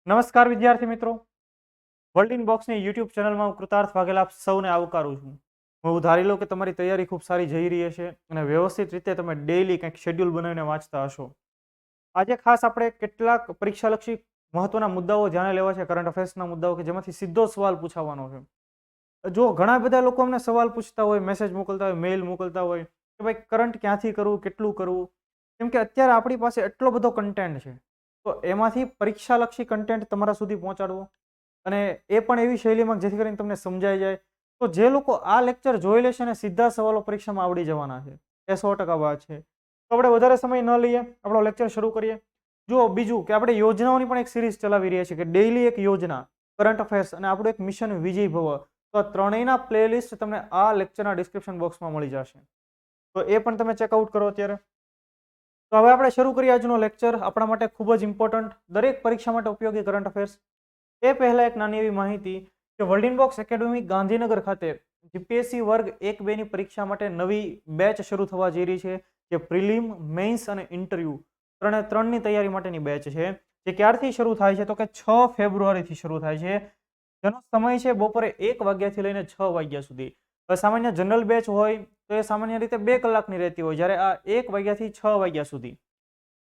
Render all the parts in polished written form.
નમસ્કાર વિદ્યાર્થી મિત્રો, વર્લ્ડ ઇન બોક્સની યુટ્યુબ ચેનલમાં હું કૃતાર્થ વાઘેલા આપ સૌને આવકારું છું. હું ધારી લઉં કે તમારી તૈયારી ખૂબ સારી જઈ રહી હશે અને વ્યવસ્થિત રીતે તમે ડેઈલી કંઈક શેડ્યુલ બનાવીને વાંચતા હશો. આજે ખાસ આપણે કેટલાક પરીક્ષાલક્ષી મહત્વના મુદ્દાઓ ધ્યાને લેવા છે, કરંટ અફેર્સના મુદ્દાઓ કે જેમાંથી સીધો સવાલ પૂછાવાનો છે. જો ઘણા બધા લોકો અમને સવાલ પૂછતા હોય, મેસેજ મોકલતા હોય, મેઇલ મોકલતા હોય કે ભાઈ કરંટ ક્યાંથી કરવું, કેટલું કરવું, કેમ કે અત્યારે આપણી પાસે એટલો બધો કન્ટેન્ટ છે. તો એમાંથી પરીક્ષાલક્ષી કન્ટેન્ટ તમારા સુધી પહોંચાડવો અને એ પણ એવી શૈલીમાં જેથી કરીને તમને સમજાઈ જાય. તો જે લોકો આ લેક્ચર જોઈ લેશે ને સીધા સવાલો પરીક્ષામાં આવડી જવાના છે, એ 100% વાત છે. તો આપણે વધારે સમય ન લઈએ, આપણો લેક્ચર શરૂ કરીએ. જુઓ, બીજું કે આપણે યોજનાઓની પણ એક સિરીઝ ચલાવી રહ્યા છીએ કે ડેઈલી એક યોજના, કરંટ અફેર્સ અને આપણું એક મિશન વિજય ભવ. તો આ ત્રણેયના પ્લેલિસ્ટ તમને આ લેક્ચરના ડિસ્ક્રિપ્શન બોક્સમાં મળી જશે. તો એ પણ તમે ચેકઆઉટ કરો અત્યારે. તો હવે આપણે શરૂ કરીએ આજનો લેક્ચર. આપણા માટે ખૂબ જ ઇમ્પોર્ટન્ટ, દરેક પરીક્ષા માટે ઉપયોગી કરંટ અફેર્સ. એ પહેલા એક નાની એવી માહિતી કે world in box academy Gandhinagar ખાતે જીપીએસસી વર્ગ 1-2 ની પરીક્ષા માટે નવી બેચ શરૂ થવા જઈ રહી છે, જે પ્રિલિમ, મેઇન્સ અને ઇન્ટરવ્યુ ત્રણે ત્રણની તૈયારી માટેની બેચ છે. જે ક્યારથી શરૂ થાય છે તો કે 6 ફેબ્રુઆરીથી શરૂ થાય છે, જેનો સમય છે બપોરે 1 વાગ્યાથી લઈને 6 વાગ્યા સુધી. સામાન્ય જનરલ બેચ હોય તો એ સામાન્ય રીતે 2 કલાકની રહેતી હોય, જ્યારે આ 1 વાગ્યાથી 6 વાગ્યા સુધી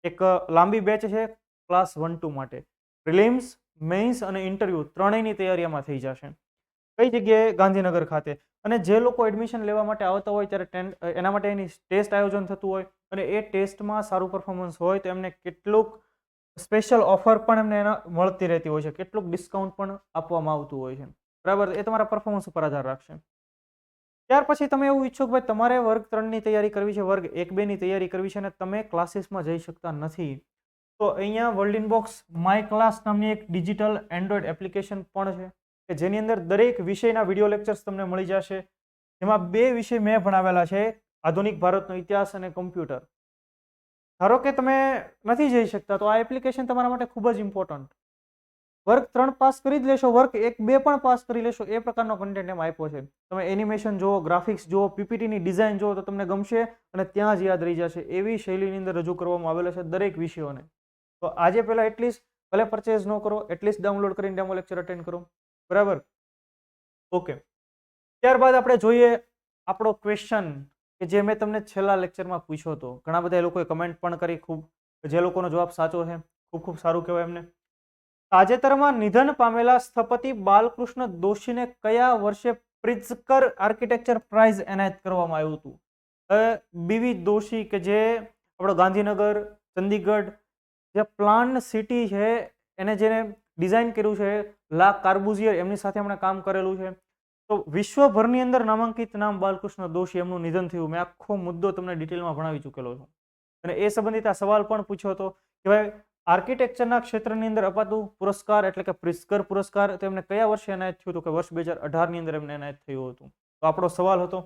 એક લાંબી બેચ છે ક્લાસ 1-2 માટે. પ્રિલિમ્સ, મેઇન્સ અને ઇન્ટરવ્યુ ત્રણેયની તૈયારીમાં થઈ જશે. કઈ જગ્યાએ? ગાંધીનગર ખાતે. અને જે લોકો એડમિશન લેવા માટે આવતા હોય ત્યારે એના માટે એની ટેસ્ટ આયોજન થતું હોય અને એ ટેસ્ટમાં સારું પરફોર્મન્સ હોય તો એમને કેટલુંક સ્પેશિયલ ઓફર પણ એમને એના મળતી રહેતી હોય છે, કેટલુંક ડિસ્કાઉન્ટ પણ આપવામાં આવતું હોય છે. બરાબર, એ તમારા પરફોર્મન્સ ઉપર આધાર રાખશે. ત્યાર પછી તમે એવું ઈચ્છો કે ભાઈ તમારે વર્ગ 3ની તૈયારી કરવી છે, વર્ગ 1-2 ની તૈયારી કરવી છે અને તમે ક્લાસીસમાં જઈ શકતા નથી, તો અહીંયા world in box my class નામની એક ડિજિટલ એન્ડ્રોઈડ એપ્લિકેશન પણ છે કે જેની અંદર દરેક વિષયના વિડીયો લેક્ચર્સ તમને મળી જશે. જેમાં 2 વિષય મેં ભણાવેલા છે, આધુનિક ભારતનો ઇતિહાસ અને કમ્પ્યુટર. ધારો કે તમે નથી જઈ શકતા તો આ એપ્લિકેશન તમારા માટે ખૂબ જ ઇમ્પોર્ટન્ટ. વર્ગ 3 પાસ કરી જ લેશો, વર્ગ 1-2 પણ પાસ કરી લેશો, એ પ્રકારનો કન્ટેન્ટ એમ આપ્યો છે. તમે એનિમેશન જુઓ, ગ્રાફિક્સ જુઓ, પીપીટીની ડિઝાઇન જુઓ તો તમને ગમશે અને ત્યાં જ યાદ રહી જશે. એવી શૈલીની અંદર રજૂ કરવામાં આવેલા છે દરેક વિષયોને. તો આજે પહેલા એટલીસ્ટ ભલે પરચેઝ ન કરો, એટલીસ્ટ ડાઉનલોડ કરીને ડેમો લેક્ચર અટેન્ડ કરો. બરાબર, ઓકે. ત્યારબાદ આપણે જોઈએ આપણો ક્વેશ્ચન કે જે મેં તમને છેલ્લા લેક્ચરમાં પૂછ્યો હતો. ઘણા બધા લોકોએ કમેન્ટ પણ કરી, ખૂબ જે લોકોનો જવાબ સાચો છે, ખૂબ ખૂબ સારું કહેવાય એમને. તાજેતરમાં નિધન પામેલા સ્થપતિ બાલકૃષ્ણ દોશીને કયા વર્ષે પ્રિત્ઝકર આર્કિટેક્ચર પ્રાઇઝ એનાયત કરવામાં આવ્યું હતું? બીવી દોશી કે જે આપણો ગાંધીનગર, ચંદીગઢ જે પ્લાન સિટી છે એને જેને ડિઝાઇન કર્યું છે, લા કાર્બુઝિયર એમની સાથે એમણે કામ કરેલું છે. તો વિશ્વભરની અંદર નામાંકિત નામ બાલકૃષ્ણ દોશી, એમનું નિધન થયું. મેં આખો મુદ્દો તમને ડિટેલમાં ભણાવી ચૂકેલો છું અને એ સંબંધિત આ સવાલ પણ પૂછ્યો હતો કે ભાઈ આર્કિટેક્ચરના ક્ષેત્રની અંદર અપાતું પુરસ્કાર એટલે કે પ્રિત્ઝકર પુરસ્કાર તો એમને કયા વર્ષે એનાયત થયું હતું? કે વર્ષ 2018 ની અંદર એમને એનાયત થયું હતું. તો આપણો સવાલ હતો.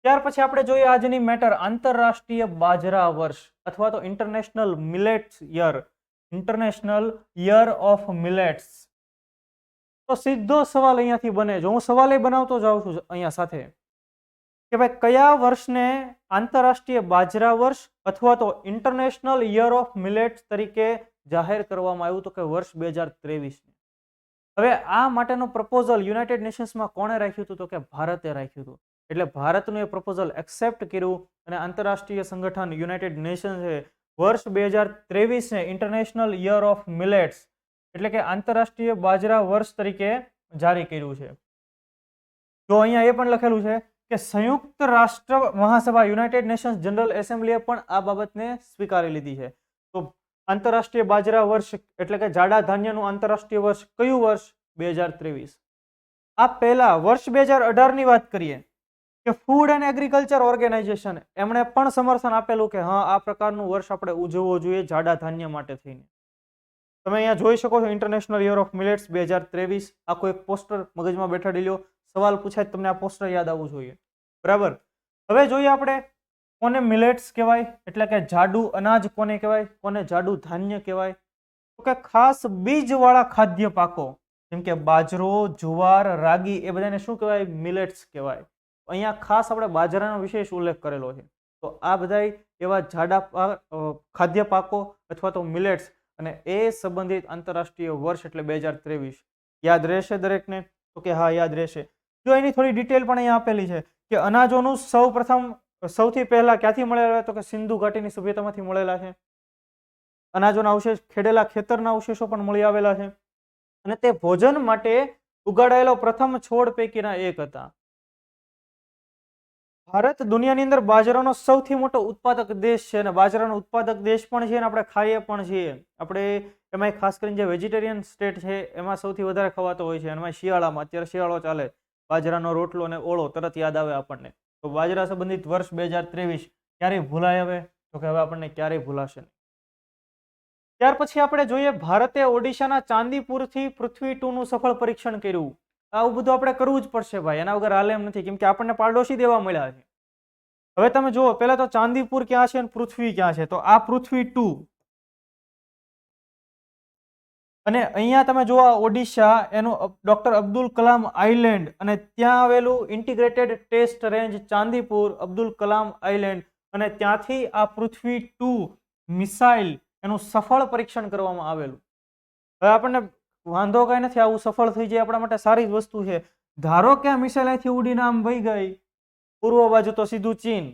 ત્યાર પછી આપણે જોઈએ આજની મેટર, આંતરરાષ્ટ્રીય બાજરા વર્ષ અથવા તો international millets year, international year of millets. તો સીધો સવાલ અહીંયાથી બને, જો હું સવાલ બનાવતો જાઉં છું અહીંયા સાથે કે ભાઈ કયા વર્ષને આંતરરાષ્ટ્રીય બાજરા વર્ષ અથવા તો ઇન્ટરનેશનલ યર ઓફ મિલેટ્સ તરીકે જાહેર કરવામાં આવ્યું? તો કે વર્ષ 2023. હવે આ માટેનો પ્રપોઝલ યુનાઇટેડ નેશન્સમાં કોણે રાખ્યું હતું? તો કે ભારતે રાખ્યું હતું. એટલે ભારતનું એ પ્રપોઝલ એક્સેપ્ટ કર્યું અને આંતરરાષ્ટ્રીય સંગઠન યુનાઇટેડ નેશન્સે વર્ષ 2023ને ઇન્ટરનેશનલ યર ઓફ મિલેટ્સ એટલે કે આંતરરાષ્ટ્રીય બાજરા વર્ષ તરીકે જારી કર્યું છે. તો અહીંયા એ પણ લખેલું છે કે સંયુક્ત રાષ્ટ્ર મહાસભા યુનાઇટેડ નેશન્સ જનરલ એસેમ્બલીએ પણ આ બાબતને સ્વીકારી લીધી છે. તો આંતરરાષ્ટ્રીય બાજરા વર્ષ એટલે કે જાડા ધાન્યનું આંતરરાષ્ટ્રીય વર્ષ કયું વર્ષ? 2023. આ પહેલા વર્ષ 2018 ની વાત કરીએ કે ફૂડ એન્ડ એગ્રીકલ્ચર ઓર્ગેનાઇઝેશન એમણે પણ સમર્થન આપેલું કે હા, આ પ્રકારનું વર્ષ આપણે ઉજવવો જોઈએ જાડા ધાન્ય માટે થઈને. તમે અહીંયા જોઈ શકો છો ઇન્ટરનેશનલ યર ઓફ મિલેટ્સ 2023. આખો એક પોસ્ટર મગજમાં બેઠાડી લ્યો, સવાલ પૂછાય તમને આ પોસ્ટર યાદ આવવું જોઈએ. બરાબર, હવે જોઈએ આપણે કોને મિલેટ્સ કહેવાય એટલે કે જાડુ અનાજ કોને કહેવાય, કોને જાડુ ધાન્ય કહેવાય? તો કે ખાસ બીજવાળા ખાદ્ય પાકો જેમ કે બાજરો, જુવાર, રાગી એ બધાને શું કહેવાય? મિલેટ્સ કહેવાય. અહીંયા ખાસ આપણે બાજરાનો વિશેષ ઉલ્લેખ કરેલો છે. તો આ બધા એવા જાડા ખાદ્ય પાકો અથવા તો મિલેટ્સ અને એ સંબંધિત આંતરરાષ્ટ્રીય વર્ષ એટલે 2023. યાદ રહેશે દરેકને? તો કે હા, યાદ રહેશે. જો એની થોડી ડિટેલ પણ અહીંયા આપેલી છે કે અનાજોનું સૌથી પહેલા ક્યાંથી મળેલા, તો કે સિંધુ ઘાટીની સભ્યતામાંથી મળેલા છે. અનાજોના અવશેષ, ખેડેલા ખેતરના અવશેષો પણ મળી આવેલા છે. અને તે ભોજન માટે ઉગાડાયેલો પ્રથમ છોડ પૈકીના એક હતા. ભારત દુનિયાની અંદર બાજરાનો સૌથી મોટો ઉત્પાદક દેશ છે અને બાજરાનો ઉત્પાદક દેશ પણ છે અને આપણે ખાઈએ પણ છીએ. આપણે એમાં ખાસ કરીને જે વેજીટેરિયન સ્ટેટ છે એમાં સૌથી વધારે ખવાતો હોય છે. એમાં શિયાળામાં, અત્યારે શિયાળો ચાલે, બાજરાનો રોટલો અને ઓળો તરત યાદ આવે આપણને. તો બાજરા સંબંધિત વર્ષ 2023 ક્યારેય ભૂલાય હવે? તો કે હવે આપણને ક્યારેય ભૂલાશે નહીં. ત્યાર પછી આપણે જોઈએ, ભારતે ઓડિશાના ચાંદીપુરથી પૃથ્વી 2 નું સફળ પરીક્ષણ કર્યું. આવું બધું આપણે કરવું જ પડશે ભાઈ, એના વગર હાલે એમ નથી, કેમ કે આપણને પાડોશી દેવા મળ્યા છે. હવે તમે જુઓ, પહેલા તો ચાંદીપુર ક્યાં છે અને પૃથ્વી ક્યાં છે? તો આ પૃથ્વી 2 અને અહીંયા તમે જુઓ ઓડિશા, એનું ડોક્ટર અબ્દુલ કલામ આઇલેન્ડ અને ત્યાં આવેલું integrated test range Chandipur, Abdul Kalam island અને ત્યાંથી આ પૃથ્વી 2 મિસાઇલ એનું સફળ પરીક્ષણ કરવામાં આવેલું. હવે આપણને વાંધો કઈ નથી, આવું સફળ થઈ જાય આપણા માટે સારી જ વસ્તુ છે. ધારો કે આ મિસાઇલ અહીંથી ઉડીને આમ વહી ગઈ પૂર્વ બાજુ તો સીધું ચીન,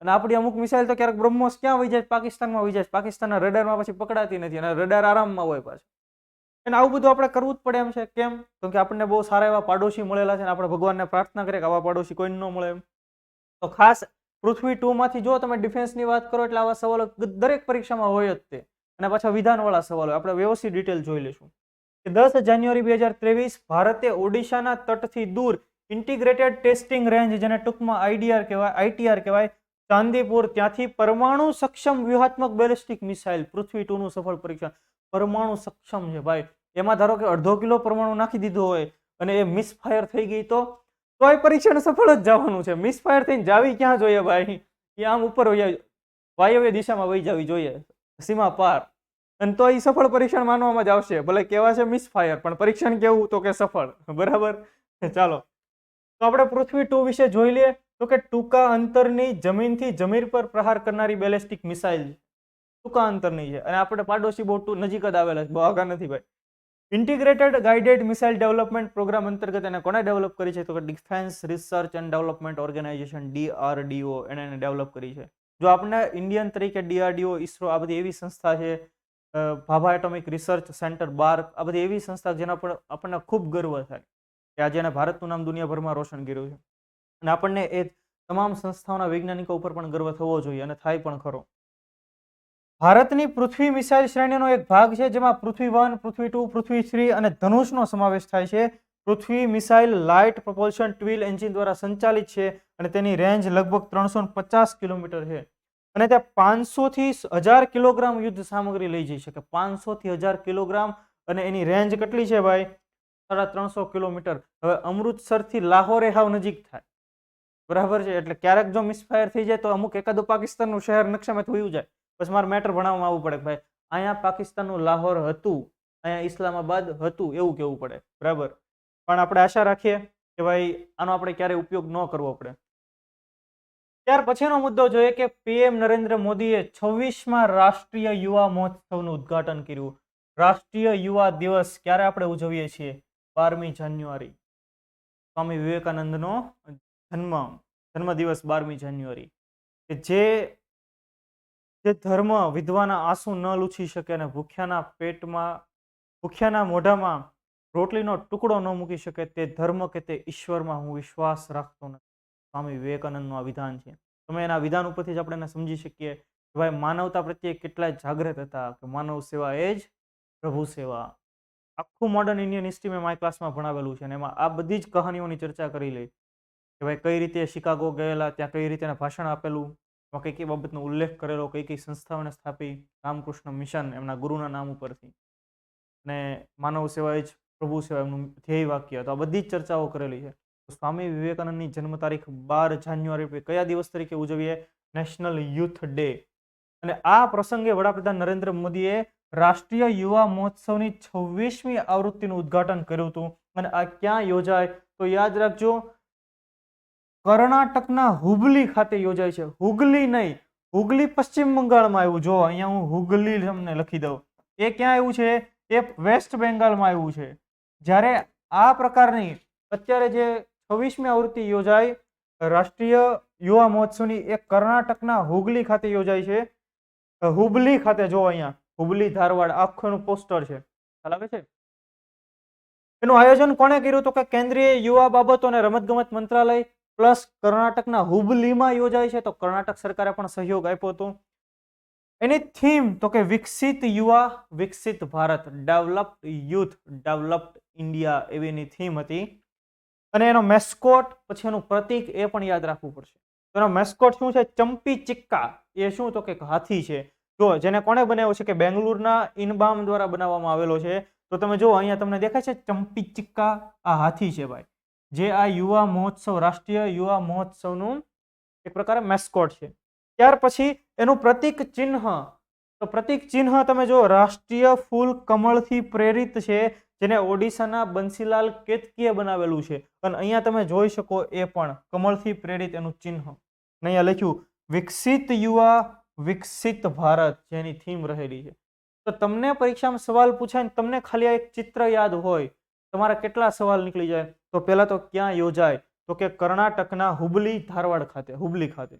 અને આપણી અમુક મિસાઇલ તો ક્યારેક બ્રહ્મોસ ક્યાં વહી જાય? પાકિસ્તાનમાં વહી જાય. પાકિસ્તાનના રડારમાં પછી પકડાતી નથી અને રડાર આરામમાં હોય પાછું. અને આવું બધું આપણે કરવું જ પડે એમ છે. કેમ? કેમ કે આપણને બહુ સારા એવા પાડોશી મળેલા છે અને આપણે ભગવાનને પ્રાર્થના કરીએ કે આવા પાડોશી કોઈને ન મળે એમ. તો ખાસ પૃથ્વી 2 માંથી જો તમે ડિફેન્સની વાત કરો એટલે આવા સવાલો દરેક પરીક્ષામાં હોય જ તે, અને પાછા વિધાનવાળા સવાલો આપણે વ્યવસ્થિત ડિટેલ જોઈ લઈશું. 10 જાન્યુઆરી 2023 ભારતે ઓડિશાના તટથી દૂર ઇન્ટિગ્રેટેડ ટેસ્ટિંગ રેન્જ, જેને ટૂંકમાં આઈટીઆર કહેવાય, ચાંદીપુર, ત્યાંથી પરમાણુ સક્ષમ વ્યૂહાત્મક બેલિસ્ટિક મિસાઇલ પૃથ્વી 2 નું સફળ પરીક્ષણ. પરમાણુ સક્ષમ છે ભાઈ. એમાં ધારો કે 1/2 કિલો પરમાણુ નાખી દીધો હોય અને એ મિસફાયર થઈ ગઈ તોય પરીક્ષણ સફળ જ જવાનું છે. મિસફાયર થઈને જાવી ક્યાં જોઈએ ભાઈ? એ આમ ઉપર વાયવ્ય દિશામાં વહી જવી જોઈએ, સીમા પાર. અને તો એ સફળ પરીક્ષણ માનવામાં જ આવશે. ભલે કેવા છે મિસફાયર, પણ પરીક્ષણ કેવું? તો કે સફળ. બરાબર? ચાલો, તો આપણે પૃથ્વી 2 વિશે જોઈ લઈએ. તો કે ટૂંકા અંતરની જમીનથી જમીન પર પ્રહાર કરનારી બેલિસ્ટિક મિસાઇલ. ટૂંકા અંતરની છે અને આપણે પાડોશી બહુ નજીક જ આવેલા છે, બહુ આગા નથી ભાઈ. Integrated guided missile development programme અંતર્ગત એને કોને ડેવલપ કરી છે? તો કે defence research and development organisation, DRDO, એને ડેવલપ કરી છે. જો આપણે ઇન્ડિયન તરીકે DRDO, ISRO, આ બધી એવી સંસ્થા છે, Bhabha atomic research centre, bark, આ બધી એવી સંસ્થા જેના પર આપણને ખૂબ ગર્વ થાય કે આજે એને ભારતનું નામ દુનિયાભરમાં રોશન કર્યું છે. અને આપણને એ તમામ સંસ્થાઓના વૈજ્ઞાનિકો ઉપર પણ ગર્વ થવો જોઈએ અને થાય પણ ખરો. ભારતની પૃથ્વી મિસાઇલ શ્રેણીનો એક ભાગ છે જેમાં પૃથ્વી 1, પૃથ્વી 2, પૃથ્વી 3 અને ધનુષનો સમાવેશ થાય છે. પૃથ્વી મિસાઇલ લાઇટ પ્રપોલ્શન ટ્વિલ એન્જિન દ્વારા સંચાલિત છે અને તેની રેન્જ લગભગ 350 કિલોમીટર છે અને તે 500 થી 1000 કિલોગ્રામ યુદ્ધ સામગ્રી લઈ જઈ શકે. 500 થી 1000 કિલોગ્રામ અને એની રેન્જ કેટલી છે ભાઈ? 350 કિલોમીટર. હવે અમૃતસરથી લાહોર હાવ નજીક થાય. બરાબર છે? એટલે ક્યારેક જો મિસફાયર થઈ જાય તો અમુક એકાદું પાકિસ્તાનનું શહેર નકશામાં થયું જાય, બસ મારે મેટર ભણાવવામાં આવવું પડે ભાઈ અહીંયા પાકિસ્તાનનું લાહોર હતું, અહીંયા ઇસ્લામાબાદ હતું, એવું કહેવું પડે. બરાબર? પણ આપણે આશા રાખીએ કે ભાઈ આનો આપણે ક્યારેય ઉપયોગ ન કરવો પડે. ત્યાર પછીનો મુદ્દો જોઈએ કે PM નરેન્દ્ર મોદીએ 26મા રાષ્ટ્રીય યુવા મહોત્સવનું ઉદ્ઘાટન કર્યું. રાષ્ટ્રીય યુવા દિવસ ક્યારે આપણે ઉજવીએ છીએ? 12મી જાન્યુઆરી. સ્વામી વિવેકાનંદનો જન્મ દિવસ 12મી જાન્યુઆરી. કે જે ધર્મ વિધવાના આંસુ ન લૂછી શકે અને ભૂખ્યાના મોઢામાં રોટલીનો ટુકડો ન મૂકી શકે, તે ધર્મ કે તે ઈશ્વરમાં હું વિશ્વાસ રાખતો નથી. સ્વામી વિવેકાનંદનું આ વિધાન છે. તમે એના વિધાન ઉપરથી જ આપણે એને સમજી શકીએ કે ભાઈ માનવતા પ્રત્યે કેટલા જાગૃત હતા, કે માનવ સેવા એ જ પ્રભુ સેવા. આખું મોડર્ન ઇન્ડિયન હિસ્ટ્રી મેં મારી ક્લાસમાં ભણાવેલું છે અને એમાં આ બધી જ કહાનીઓની ચર્ચા કરી લઈ કે ભાઈ કઈ રીતે શિકાગો ગયેલા, ત્યાં કઈ રીતે ભાષણ આપેલું, એમાં કઈ કઈ બાબતનો ઉલ્લેખ કરેલો, કઈ કઈ સંસ્થાઓને સ્થાપી, રામકૃષ્ણ મિશન એમના ગુરુના નામ ઉપરથી, અને માનવ સેવા એ જ પ્રભુ સેવા એમનું ધ્યેય વાક્ય. તો આ બધી જ ચર્ચાઓ કરેલી છે. સ્વામી વિવેકાનંદની જન્મ તારીખ 12 જાન્યુઆરી કયા દિવસ તરીકે ઉજવીએ? National youth day. અને આ પ્રસંગે વડાપ્રધાન નરેન્દ્ર મોદીએ રાષ્ટ્રીય યુવા મહોત્સવની 26મી આવૃત્તિનું ઉદ્ઘાટન કર્યું હતું. અને આ ક્યાં યોજાય? તો યાદ રાખજો, કર્ણાટકના હુબલી ખાતે યોજાય છે. હુગલી નહીં, હુગલી પશ્ચિમ બંગાળમાં આવ્યું. જો અહીંયા હું હુગલી તમને લખી દઉં. એ ક્યાં આવ્યું છે? એ વેસ્ટ બેંગાલમાં આવ્યું છે. જ્યારે આ પ્રકારની અત્યારે જે 26મી આવૃત્તિ યોજાઈ રાષ્ટ્રીય યુવા મહોત્સવની, એ કર્ણાટકના હુગલી ખાતે યોજાય છે. હુબલી ખાતે, જો અહીંયા હુબલી ધારવાડ આખું એનું પોસ્ટર છે, ખ્યાલ આવે છે? એનું આયોજન કોણે કર્યું? તો કે કેન્દ્રીય યુવા બાબતો અને રમતગમત મંત્રાલય પ્લસ કર્ણાટકના હુબલીમાં યોજાય છે. તો કર્ણાટક સરકારે પણ સહયોગ આપ્યો હતો. એની થીમ તો કે વિકસિત યુવા વિકસિત Bharat, developed youth developed India, એવી એની થીમ હતી. અને એનો મેસ્કોટ પછી એનું પ્રતીક એ પણ યાદ રાખવું પડશે. તો એનો મેસ્કોટ શું છે? ચંપી ચિક્કા. એ શું? તો કે હાથી છે. જો જેને કોણે બનાવ્યો છે? કે બેંગલુરુના ઇનબામ દ્વારા બનાવવામાં આવેલો છે. તો તમે જો અહીંયા તમને દેખાય છે ચંપી ચિક્કા, આ હાથી છે ભાઈ, જે આ યુવા મહોત્સવ, રાષ્ટ્રીય યુવા મહોત્સવનું એક પ્રકારે મેસ્કોટ છે. ત્યાર પછી એનું પ્રતીક ચિહ્ન, તો પ્રતીક ચિહ્ન તમે જો રાષ્ટ્રીય ફૂલ કમળથી પ્રેરિત છે, જેને ઓડિશાના બંસીલાલ કેતકીએ બનાવેલું છે. અને અહીંયા તમે જોઈ શકો એ પણ કમળથી પ્રેરિત એનું ચિહ્ન. અને અહીંયા લખ્યું વિકસિત યુવા વિકસિત ભારત, જેની થીમ રહેલી છે. તો તમને પરીક્ષામાં સવાલ પૂછાય ને તમને ખાલી આ એક ચિત્ર યાદ હોય, તમારા કેટલા સવાલ નીકળી જાય? તો પહેલા તો ક્યાં યોજાય? તો કે કર્ણાટકના હુબલી ધારવાડ ખાતે, હુબલી ખાતે.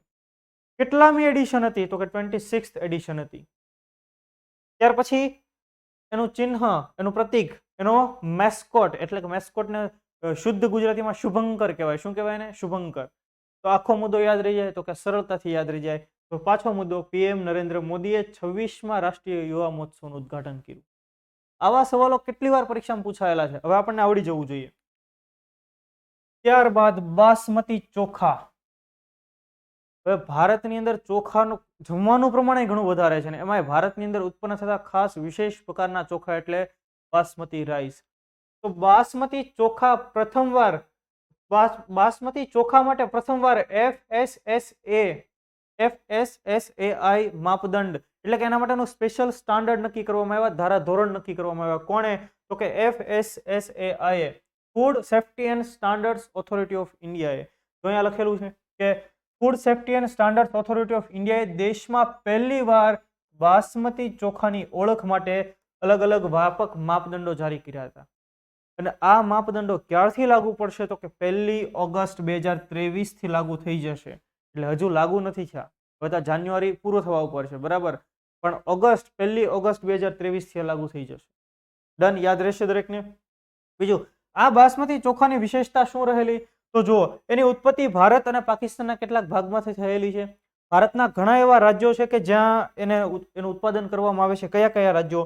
કેટલામી એડિશન હતી? તો કે 26th એડિશન હતી. ત્યાર પછી એનું ચિહ્ન, એનું પ્રતીક, એનો મેસ્કોટ, એટલે કે મેસ્કોટને શુદ્ધ ગુજરાતીમાં શુભંકર કહેવાય. શું કહેવાય એને? શુભંકર. તો આખો મુદ્દો યાદ રહી જાય? તો કે સરળતાથી યાદ રહી જાય. તો પાછો મુદ્દો, પીએમ નરેન્દ્ર મોદીએ 26મા રાષ્ટ્રીય યુવા મહોત્સવનું ઉદ્ઘાટન કર્યું. આવા સવાલો કેટલી વાર પરીક્ષામાં પૂછાયેલા છે, હવે આપણને આવડી જવું જોઈએ. ત્યારબાદ બાસમતી ચોખા. હવે ભારતની અંદર ચોખાનું જમવાનું પ્રમાણ ઘણું વધારે છે, ને એમાં ભારતની અંદર ઉત્પન્ન થતા ખાસ વિશેષ પ્રકારના ચોખા એટલે બાસમતી રાઈસ. તો બાસમતી ચોખા પ્રથમવાર, બાસમતી ચોખા માટે પ્રથમવાર FSSAI માપદંડ, એટલે કે એના માટેનું સ્પેશિયલ સ્ટાન્ડર્ડ નક્કી કરવામાં આવ્યા, ધારાધોરણ નક્કી કરવામાં આવ્યા. કોણે? તો કે FSSAI, food safety and standards authority of ઇન્ડિયાએ. તો અહીંયા લખેલું છે કે food safety and standards authority of ઇન્ડિયાએ દેશમાં પહેલીવાર બાસમતી ચોખાની ઓળખ માટે અલગ અલગ વ્યાપક માપદંડો જારી કર્યા હતા. અને આ માપદંડો ક્યારથી લાગુ પડશે? તો કે 1 ઓગસ્ટ 2023 થી લાગુ થઈ જશે. એટલે હજુ લાગુ નથી થયા, બધા જાન્યુઆરી પૂરો થવા ઉપર છે, બરાબર, પણ ઓગસ્ટ 1 ઓગસ્ટ 2023 થી લાગુ થઈ જશે. ડન, યાદ રહેશે દરેકને. બીજું, આ બાસમતી ચોખાની વિશેષતા શું રહેલી? તો જુઓ, એની ઉત્પત્તિ ભારત અને પાકિસ્તાનના કેટલાક ભાગમાંથી થયેલી છે. ભારતના ઘણા એવા રાજ્યો છે કે જ્યાં એનું ઉત્પાદન કરવામાં આવે છે. કયા કયા રાજ્યો?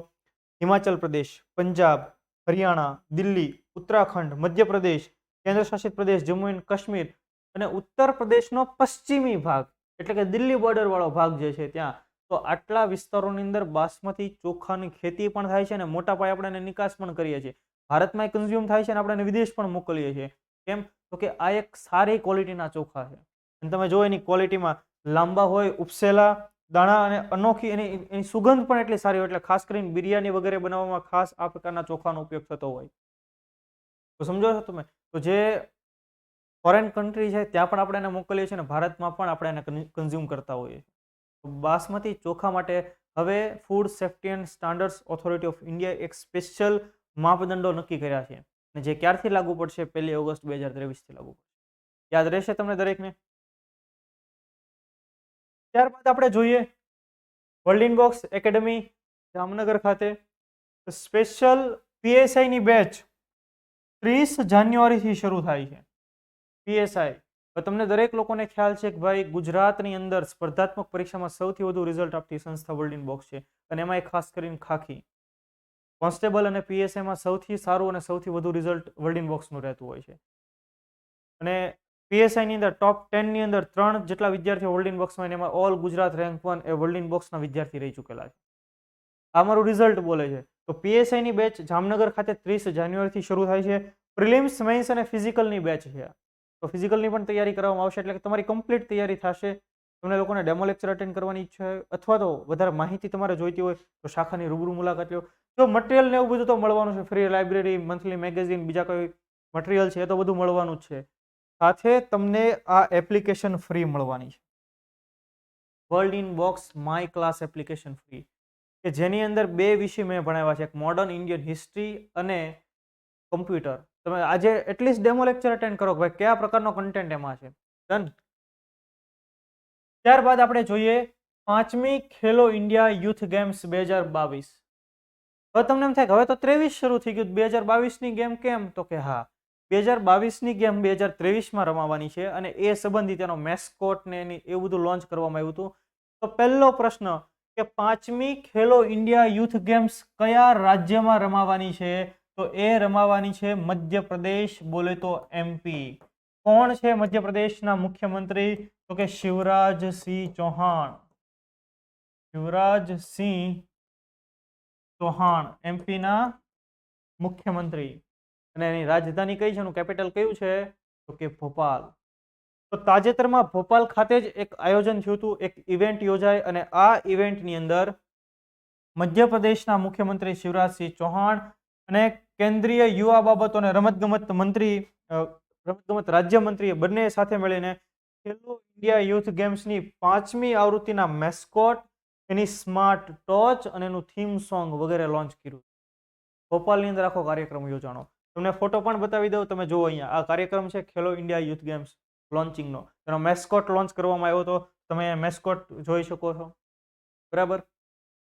હિમાચલ પ્રદેશ, પંજાબ, હરિયાણા, દિલ્હી, ઉત્તરાખંડ, મધ્યપ્રદેશ, કેન્દ્ર શાસિત પ્રદેશ જમ્મુ એન્ડ કાશ્મીર અને ઉત્તર પ્રદેશનો પશ્ચિમી ભાગ, એટલે કે દિલ્હી બોર્ડર વાળો ભાગ જે છે ત્યાં. તો આટલા વિસ્તારોની અંદર બાસમતી ચોખાની ખેતી પણ થાય છે અને મોટા પાયે આપણે એને નિકાસ પણ કરીએ છીએ. ભારતમાં કન્ઝ્યુમ થાય છે અને આપણે વિદેશ પણ મોકલીએ છીએ. કેમ? તો કે આ એક સારી ક્વોલિટીના ચોખા છે. અને તમે જો એની ક્વોલિટીમાં લાંબા હોય, ઉપસેલા દાણા અને અનોખી એની સુગંધ પણ એટલી સારી હોય, એટલે ખાસ કરીને બિરયાની વગેરે બનાવવામાં ખાસ આ પ્રકારના ચોખાનો ઉપયોગ થતો હોય. તો સમજો છો તમે? તો જે ફોરેન કન્ટ્રી છે ત્યાં પણ આપણે એને મોકલીએ છીએ અને ભારતમાં પણ આપણે એને કન્ઝ્યુમ કરતા હોઈએ છીએ. બાસમતી ચોખા માટે હવે food safety and standards authority of India એક સ્પેશિયલ માપદંડો નક્કી કર્યા છે, અને જે ક્યારથી લાગુ પડશે? 1 ઓગસ્ટ 2023 થી લાગુ પડશે. યાદ રહેશે તમને દરેકને? ત્યારબાદ આપણે જોઈએ વર્લ્ડ ઇનબોક્સ એકેડમી જામનગર ખાતે સ્પેશિયલ PSI ની બેચ 30 જાન્યુઆરીથી શરૂ થાય છે. PSI, તમને દરેક લોકોને ખ્યાલ છે કે ભાઈ ગુજરાતની અંદર સ્પર્ધાત્મક પરીક્ષામાં સૌથી વધુ રિઝલ્ટ આપતી સંસ્થા વર્લ્ડ ઇનબોક્સ છે, અને એમાં ખાસ કરીને ખાખી કોન્સ્ટેબલ અને PSIમાં સૌથી સારું અને સૌથી વધુ રિઝલ્ટ વર્લ્ડ ઇનબોક્સનું રહેતું હોય છે. અને PSI ની અંદર ટોપ 10 ની અંદર 3 જેટલા વિદ્યાર્થીઓ વર્લ્ડ ઇનબોક્સમાં, એમાં ઓલ ગુજરાત રેન્ક 1 એ વર્લ્ડ ઇનબોક્સના વિદ્યાર્થી રહી ચૂકેલા છે. આ મારું રિઝલ્ટ બોલે છે. તો PSI ની બેચ જામનગર ખાતે 30 જાન્યુઆરીથી શરૂ થાય છે. પ્રિલિમ્સ, મેઇન્સ અને ફિઝિકલની બેચ છે. તો ફિઝિકલની પણ તૈયારી કરવામાં આવશે, એટલે કે તમારી કમ્પ્લીટ તૈયારી થશે. તમને લોકોને ડેમો લેક્ચર અટેન્ડ કરવાની ઈચ્છા હોય અથવા તો વધારે માહિતી તમારે જોઈતી હોય તો શાખાની રૂબરૂ મુલાકાત લો. જો મટીરિયલ ને એવું બધું તો મળવાનું છે, ફ્રી લાઇબ્રેરી, મંથલી મેગેઝિન, બીજા કોઈ મટીરિયલ છે એ તો બધું મળવાનું જ છે. સાથે તમને આ એપ્લિકેશન ફ્રી મળવાની છે, world inbox my class application free. કે જેની અંદર બે વિષય મેં ભણાવ્યા છે, એક મોડર્ન ઇન્ડિયન હિસ્ટ્રી અને કમ્પ્યુટર. તમે આજે એટલીસ્ટ ડેમો લેક્ચર અટેન્ડ કરો કે ભાઈ કયા પ્રકારનો કન્ટેન્ટ એમાં છે. ડન. ત્યારબાદ આપણે જોઈએ 5મી ખેલો ઇન્ડિયા યુથ ગેમ્સ 2022. હવે તમને એમ થાય કે હવે તો 23 શરૂ થઈ ગયું, 2022ની ગેમ કેમ? તો કે હા, 2022ની ગેમ 2023માં રમાવાની છે અને એ સંબંધિત એનો મેસ્કોટ ને એવું બધું લોન્ચ કરવામાં આવ્યું હતું. તો પહેલો પ્રશ્ન કે 5મી ખેલો ઇન્ડિયા યુથ ગેમ્સ કયા રાજ્યમાં રમાવાની છે? તો એ રમાવાની છે મધ્યપ્રદેશ, બોલે તો MP. કોણ છે મધ્યપ્રદેશના મુખ્યમંત્રી? તો કે શિવરાજસિંહ ચૌહાણ. શિવરાજસિંહ ચૌહાણ MP ના મુખ્યમંત્રી. અને એની રાજધાની કઈ છે, એનું કેપિટલ કયું છે? તો કે ભોપાલ. તો તાજેતરમાં ભોપાલ ખાતે જ એક આયોજન થયું હતું, એક ઇવેન્ટ યોજાય અને આ ઇવેન્ટની અંદર મધ્યપ્રદેશના મુખ્યમંત્રી શિવરાજસિંહ ચૌહાણ અને કેન્દ્રીય યુવા બાબતો અને રમતગમત મંત્રી રમતગમત રાજ્યમંત્રીએ બંને સાથે મળીને ખેલો ઇન્ડિયા યુથ ગેમ્સની 5મી આવૃત્તિના મેસ્કોટ, એની સ્માર્ટ ટોચ અને એનું થીમ સોંગ વગેરે લોન્ચ કર્યું. ભોપાલની અંદર આખો કાર્યક્રમ યોજાણો. તમને ફોટો પણ બતાવી દઉં, તમે જુઓ અહીંયા આ કાર્યક્રમ છે ખેલો ઇન્ડિયા યુથ ગેમ્સ લોન્ચિંગનો. તેનો મેસ્કોટ લોન્ચ કરવામાં આવ્યો હતો, તમે મેસ્કોટ જોઈ શકો છો. બરાબર,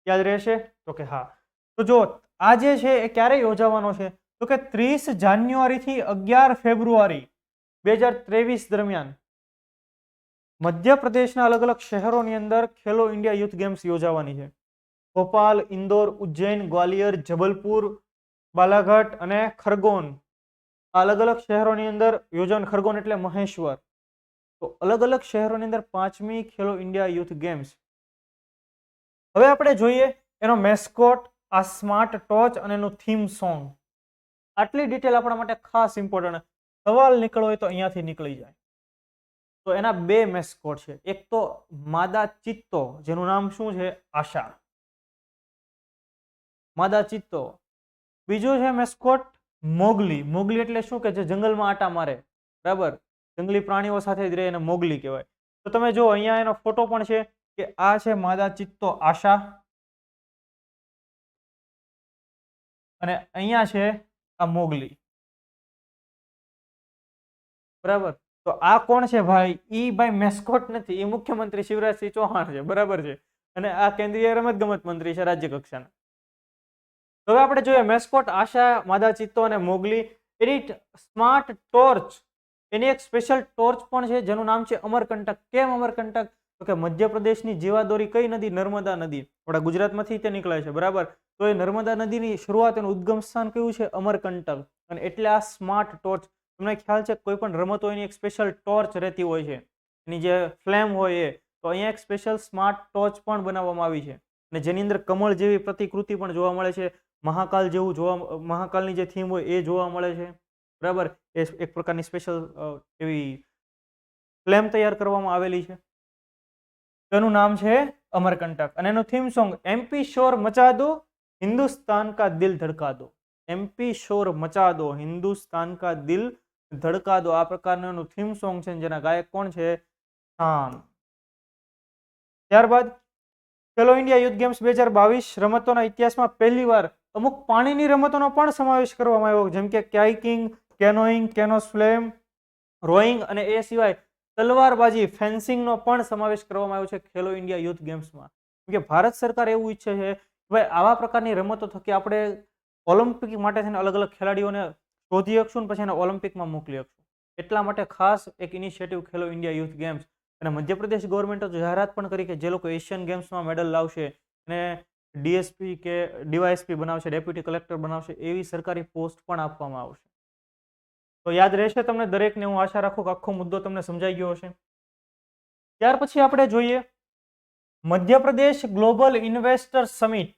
યાદ રહેશે? તો કે હા. તો જો આ જે છે એ ક્યારે યોજાવાનો છે? તો કે 30 જાન્યુઆરીથી 11 ફેબ્રુઆરી 2023 દરમિયાન મધ્યપ્રદેશના અલગ અલગ શહેરોની અંદર ખેલો ઇન્ડિયા યુથ ગેમ્સ યોજાવાની છે. ભોપાલ, ઇન્દોર, ઉજ્જૈન, ગ્વાલિયર, જબલપુર, બાલાઘાટ અને ખરગોન, આ અલગ અલગ શહેરોની અંદર યોજાવાનું. ખરગોન એટલે મહેશ્વર. તો અલગ અલગ શહેરોની અંદર 5મી ખેલો ઇન્ડિયા યુથ ગેમ્સ. હવે આપણે જોઈએ એનો મેસ્કોટ, આ સ્માર્ટ ટોચ અને એનું થીમ સોંગ. આટલી ડિટેલ આપણા માટે ખાસ ઇમ્પોર્ટન્ટ. સવાલ નીકળો હોય તો અહીંયાથી નીકળી જાય. તો એના બે મેસ્કોટ છે, એક તો માદા ચિત્તો, જેનું નામ શું છે? આશા. માદા ચિત્તો. બીજો છે મેસ્કોટ મોગલી. મોગલી એટલે શું? કે જે જંગલમાં આટા મારે. બરાબર, જંગલી પ્રાણીઓ સાથે જ રહે, એને મોગલી કહેવાય. તો તમે જો અહીંયા એનો ફોટો પણ છે કે આ છે માદા ચિત્તો આશા અને અહીંયા છે આ મોગલી. બરાબર, તો આ કોણ છે ભાઈ? ઈ ભાઈ મેસ્કોટ નથી, એ મુખ્યમંત્રી શિવરાજસિંહ ચૌહાણ છે. બરાબર છે. અને આ કેન્દ્રીય રમત ગમત મંત્રી છે રાજ્ય કક્ષાના. હવે આપણે જોઈએ મેસ્કોટ આશા, માદા ચિત્તો અને મોગલી. એની સ્માર્ટ ટોર્ચ, એની એક સ્પેશિયલ ટોર્ચ પણ છે જેનું નામ છે અમરકંટક. કેમ અમરકંટક? તો કે મધ્યપ્રદેશની જીવાદોરી કઈ નદી? નર્મદા નદી. આપણા ગુજરાતમાંથી તે નીકળે છે. બરાબર, તો એ નર્મદા નદીની શરૂઆત, એનું ઉદ્ગમ સ્થાન કયું છે? અમરકંટક. અને એટલે આ સ્માર્ટ ટોર્ચ. તમને ખ્યાલ છે કોઈ પણ રમત હોય એની એક સ્પેશિયલ ટોર્ચ રહેતી હોય છે, એની જે ફ્લેમ હોય એ. તો અહીંયા એક સ્પેશિયલ સ્માર્ટ ટોર્ચ પણ બનાવવામાં આવી છે અને જેની અંદર કમળ જેવી પ્રતિકૃતિ પણ જોવા મળે છે. મહાકાલ જેવું જોવા, મહાકાલની જે થીમ હોય એ જોવા મળે છે. બરાબર, એ એક પ્રકારની સ્પેશિયલ એવી ફ્લેમ તૈયાર કરવામાં આવેલી છે. તેનું નામ છે અમરકંટક અને એનું થીમ સોંગ MP શોર મચા દો, હિન્દુસ્તાન કા દિલ ધડકા દો. MP શોર મચા દો, હિન્દુસ્તાન કા દિલ ધડકા દો. આ પ્રકારનું એનું થીમ સોંગ છે જેના ગાયક કોણ છે? ખાન. ત્યારબાદ ખેલો ઇન્ડિયા યુથ ગેમ્સ 2022 રમતોના ઇતિહાસમાં પહેલીવાર અમુક પાણીની રમતોનો પણ સમાવેશ કરવામાં આવ્યો, જેમ કે કાઇકિંગ, કેનોઈંગ, કેનોસ ફ્લેમ, રોઈંગ અને એ સિવાય તલવારબાજી, ફેન્સિંગનો પણ સમાવેશ કરવામાં આવ્યો છે ખેલો ઇન્ડિયા યુથ ગેમ્સમાં. કેમ કે ભારત સરકાર એવું ઈચ્છે છે કે ભાઈ આવા પ્રકારની રમતો થકી આપણે ઓલિમ્પિક માટે થઈને અલગ અલગ ખેલાડીઓને શોધી શકશું ને પછી એને ઓલિમ્પિકમાં મોકલી શકશું. એટલા માટે ખાસ એક ઇનિશિયેટિવ ખેલો ઇન્ડિયા યુથ ગેમ્સ. અને મધ્યપ્રદેશ ગવર્મેન્ટે જાહેરાત પણ કરી કે જે લોકો એશિયન ગેમ્સમાં મેડલ લાવશે અને DSP કે DYSP બનાવશે, ડેપ્યુટી કલેક્ટર બનાવશે, એવી સરકારી પોસ્ટ પણ આપવામાં આવશે. તો યાદ રહેશે તમને દરેકને, હું આશા રાખું કે આખો મુદ્દો તમને સમજાઈ ગયો હશે. ત્યાર પછી આપણે જોઈએ Madhya Pradesh global investor summit.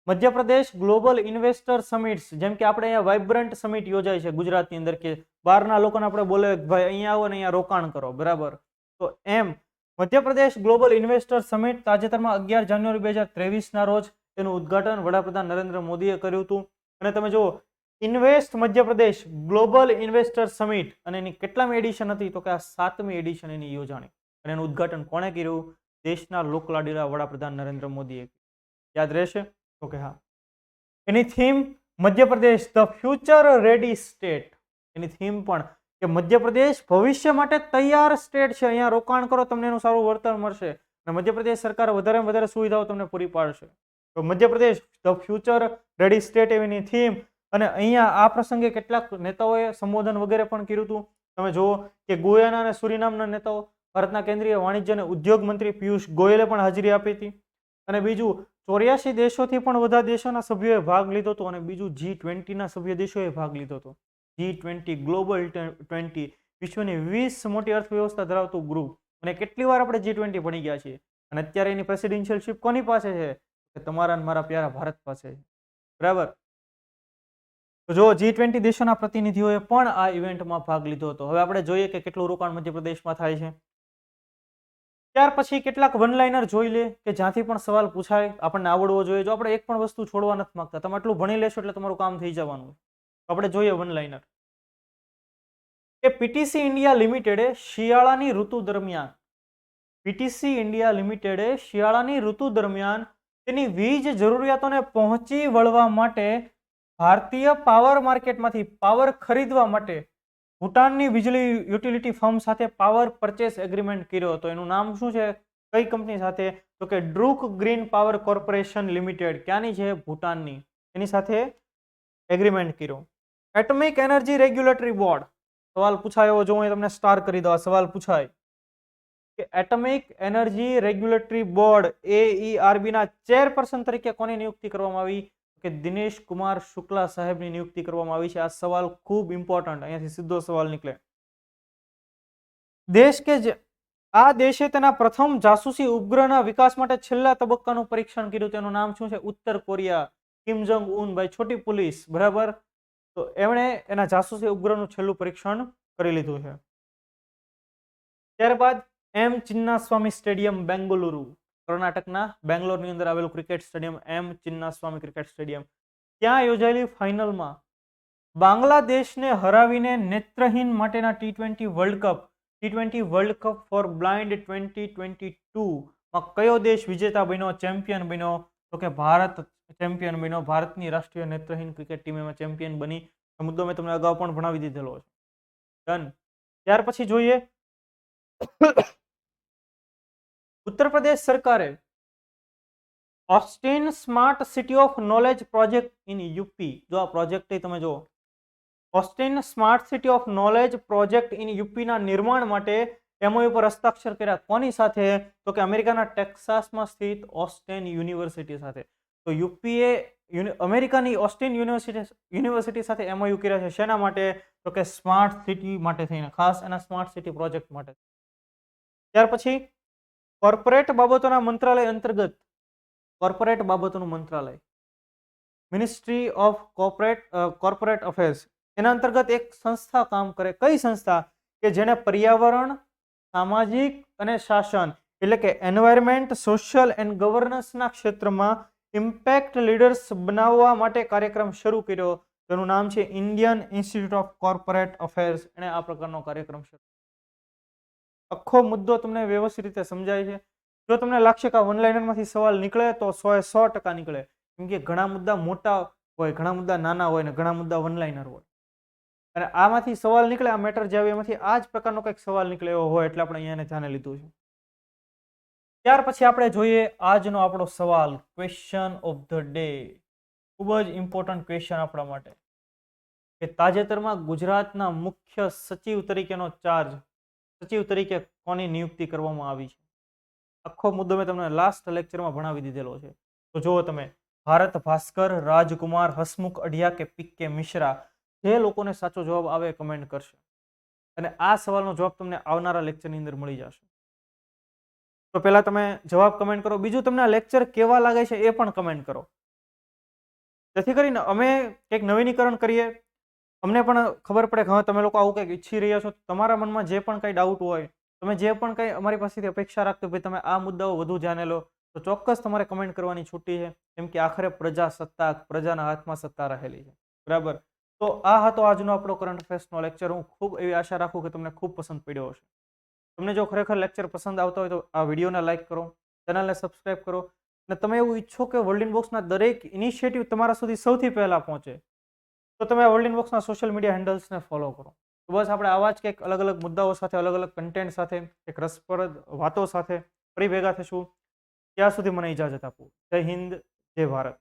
Madhya Pradesh global investor summits, જેમ કે આપણે અહીંયા વાઇબ્રન્ટ સમિટ યોજાય છે ગુજરાતની અંદર, કે બહારના લોકોને આપણે બોલે ભાઈ અહીંયા આવો ને અહીંયા રોકાણ કરો. બરાબર, તો એમ મધ્યપ્રદેશ ગ્લોબલ ઇન્વેસ્ટર સમિટ તાજેતરમાં 11 જાન્યુઆરી 2023ના રોજ તેનું ઉદ્ઘાટન વડાપ્રધાન નરેન્દ્ર મોદીએ કર્યું હતું. અને તમે જુઓ invest Madhya Pradesh global investor summit, અને એની કેટલામી એડિશન હતી? તો કે આ 7મી એડિશન એની યોજાણી. અને એનું ઉદ્ઘાટન કોણે કર્યું? દેશના લોકલાડીલા વડાપ્રધાન નરેન્દ્ર મોદીએ. યાદ રહેશે? ઓકે, હા. એની theme Madhya Pradesh the future ready state. એની થીમ પણ કે મધ્યપ્રદેશ ભવિષ્ય માટે તૈયાર સ્ટેટ છે, અહીંયા રોકાણ કરો તમને એનું સારું વળતર મળશે અને મધ્યપ્રદેશ સરકાર વધારે વધારે સુવિધાઓ તમને પૂરી પાડશે. તો Madhya Pradesh the future ready state એની થીમ. અને અહીંયા આ પ્રસંગે કેટલાક નેતાઓએ સંબોધન વગેરે પણ કર્યું હતું. તમે જુઓ કે ગોયાના અને સુરીનામના નેતાઓ, ભારતના કેન્દ્રીય વાણિજ્ય અને ઉદ્યોગ મંત્રી પિયુષ ગોયલે પણ હાજરી આપી હતી. અને બીજું 84 દેશોથી પણ વધારે દેશોના સભ્યોએ ભાગ લીધો હતો. અને બીજું G20ના સભ્ય દેશોએ ભાગ લીધો હતો. G20 ગ્લોબલ 20 વિશ્વની 20 મોટી અર્થવ્યવસ્થા ધરાવતું ગ્રુપ. અને કેટલી વાર આપણે G20 ભણી ગયા છીએ અને અત્યારે એની પ્રેસિડેન્શિયલશિપ કોની પાસે છે? કે તમારા અને મારા પ્યારા ભારત પાસે છે. બરાબર. તો જો G20 દેશોના પ્રતિનિધિઓએ પણ આ ઇવેન્ટમાં ભાગ લીધો હતો. હવે આપણે જોઈએ કે કેટલું રોકાણ મધ્યપ્રદેશમાં થાય છે. ત્યાર પછી કેટલાક વન લાઇનર જોઈ લે કે જ્યાંથી પણ સવાલ પૂછાય આપણને આવડવો જોઈએ. જો આપણે એક પણ વસ્તુ છોડવા નથી માંગતા, તમે આટલું ભણી લેશો એટલે તમારું કામ થઈ જવાનું. આપણે જોઈએ વન લાઇનર કે પીટીસી ઇન્ડિયા લિમિટેડે શિયાળાની ઋતુ દરમિયાન તેની વીજ જરૂરિયાતોને પહોંચી વળવા માટે ભારતીય પાવર માર્કેટમાંથી પાવર ખરીદવા માટે ભૂટાનની વીજળી યુટિલિટી ફર્મ સાથે પાવર પરચેસ એગ્રીમેન્ટ કર્યો હતો. એનું નામ શું છે? કઈ કંપની સાથે? તો કે Druk green power corporation limited. ક્યાંની છે? ભૂટાનની. એની સાથે એગ્રીમેન્ટ કર્યો. Atomic energy regulatory board. સવાલ પૂછાયો, જો હું તમને સ્ટાર કરી દઉં. સવાલ પૂછાય કે atomic energy regulatory board AERB ના ચેરપર્સન તરીકે કોની નિયુક્તિ કરવામાં આવી? કે દિનેશ કુમાર શુક્લા સાહેબની નિયુક્તિ કરવામાં આવી છે. આ સવાલ ખૂબ ઇમ્પોર્ટન્ટ, અહીંયાથી સીધો સવાલ નીકળે. આ દેશે તેના પ્રથમ જાસૂસી ઉપગ્રહના વિકાસ માટે છેલ્લા તબક્કાનું પરીક્ષણ કર્યું. તેનું નામ શું છે? ઉત્તર કોરિયા. કિમ જોંગ ઉન, ભાઈ છોટી પોલીસ. બરાબર. તો એમણે એના જાસૂસી ઉપગ્રહનું છેલ્લું પરીક્ષણ કરી લીધું છે. ત્યારબાદ એમ ચિન્નાસ્વામી સ્ટેડિયમ બેંગલુરુ, કર્ણાટકના બેંગ્લોરની અંદર આવેલું cricket stadium M Chinnaswamy cricket stadium. ત્યાં યોજાયેલી ફાઇનલમાં બાંગ્લાદેશને હરાવીને નેત્રહીન માટેના T20 world cup for blind 2022માં કયો દેશ વિજેતા બન્યો, ચેમ્પિયન બન્યો? તો કે ભારત ચેમ્પિયન બન્યો. ભારતની રાષ્ટ્રીય નેત્રહીન ક્રિકેટ ટીમ એમાં ચેમ્પિયન બની. આ મુદ્દો મેં તમને અગાઉ પણ ભણાવી દીધેલો છે. ડન. ત્યાર પછી જોઈએ ઉત્તર પ્રદેશ સરકારે Austin smart city of knowledge project in UP. જો આ પ્રોજેક્ટ તમે જો, Austin smart city of knowledge project in યુપીના નિર્માણ માટે MOU પર હસ્તાક્ષર કર્યા. કોની સાથે? તો કે અમેરિકાના ટેક્સાસમાં સ્થિત ઓસ્ટિન યુનિવર્સિટી સાથે. તો યુપીએ અમેરિકાની ઓસ્ટિન યુનિવર્સિટી સાથે MOU કર્યા છે. શેના માટે? તો કે સ્માર્ટ સિટી માટે થઈને, ખાસ એના સ્માર્ટ સિટી પ્રોજેક્ટ માટે. ત્યાર પછી કોર્પોરેટ બાબતોના મંત્રાલય અંતર્ગત, કોર્પોરેટ બાબતોનું મંત્રાલય, મિનિસ્ટ્રી ઓફ કોર્પોરેટ અફેર્સ, એના અંતર્ગત એક સંસ્થા કામ કરે. કઈ સંસ્થા? કે જેને પર્યાવરણ, સામાજિક અને શાસન એટલે કે એન્વાયરમેન્ટ, સોશિયલ એન્ડ ગવર્નન્સના ક્ષેત્રમાં ઇમ્પેક્ટ લીડર્સ બનાવવા માટે કાર્યક્રમ શરૂ કર્યો. તેનું નામ છે Indian institute of corporate affairs. એણે આ પ્રકારનો કાર્યક્રમ શરૂ. આખો મુદ્દો તમને વ્યવસ્થિત રીતે સમજાય છે. જો તમને લાગશે કે આ વનલાઇનરમાંથી સવાલ નીકળે તો 100% નીકળે. કેમ કે ઘણા મુદ્દા મોટા હોય, ઘણા મુદ્દા નાના હોય ને ઘણા મુદ્દા વનલાઇનર હોય. અને આમાંથી સવાલ નીકળે, આ મેટર જે આવે એમાંથી આ જ પ્રકારનો કંઈક સવાલ નીકળે એવો હોય એટલે આપણે અહીંયા ધ્યાને લીધું છે. ત્યાર પછી આપણે જોઈએ આજનો આપણો સવાલ, ક્વેશ્ચન ઓફ ધ ડે. ખૂબ જ ઇમ્પોર્ટન્ટ ક્વેશ્ચન આપણા માટે કે તાજેતરમાં ગુજરાતના મુખ્ય સચિવ તરીકેનો ચાર્જ, સચિવ તરીકે કોની નિયુક્તિ કરવામાં આવી છે? આખો મુદ્દો મેં તમને લાસ્ટ લેક્ચરમાં ભણાવી દીધેલો છે. તો જુઓ તમે, ભારત ભાસ્કર, રાજકુમાર, હસમુખ અઢિયા કે PK મિશ્રા. જે લોકોને સાચો જવાબ આવે કમેન્ટ કરશે અને આ સવાલનો જવાબ તમને આવનારા લેક્ચરની અંદર મળી જશે. તો પહેલા તમે જવાબ કમેન્ટ કરો. બીજું, તમને આ લેક્ચર કેવા લાગે છે એ પણ કમેન્ટ કરો, જેથી કરીને અમે કંઈક નવીનીકરણ કરીએ, અમને પણ ખબર પડે કે હા તમે લોકો આવું કંઈક ઈચ્છી રહ્યા છો. તમારા મનમાં જે પણ કંઈ ડાઉટ હોય, તમે જે પણ કંઈ અમારી પાસેથી અપેક્ષા રાખતો ભાઈ તમે આ મુદ્દાઓ વધુ જાણે લો, તો ચોક્કસ તમારે કમેન્ટ કરવાની છૂટી છે. કેમ કે આખરે પ્રજાસત્તાક, પ્રજાના હાથમાં સત્તા રહેલી છે. બરાબર. તો આ હતો આજનો આપણો કરંટ અફેર્સનો લેક્ચર. હું ખૂબ એવી આશા રાખું કે તમને ખૂબ પસંદ પડ્યો હશે. તમને જો ખરેખર લેક્ચર પસંદ આવતા હોય તો આ વિડીયોને લાઇક કરો, ચેનલને સબસ્ક્રાઇબ કરો અને તમે એવું ઈચ્છો કે વર્લ્ડ ઇનબોક્સના દરેક ઇનિશિયેટિવ તમારા સુધી સૌથી પહેલાં પહોંચે, તો તમે આ વર્લ્ડ ઇનબોક્સના સોશિયલ મીડિયા હેન્ડલ્સને ફોલો કરો. તો બસ આપણે આવા જ કંઈક અલગ અલગ મુદ્દાઓ સાથે, અલગ અલગ કન્ટેન્ટ સાથે, એક રસપ્રદ વાતો સાથે ફરી ભેગા થઈશું. ત્યાં સુધી મને ઇજાજત આપો. જય હિન્દ, જય ભારત.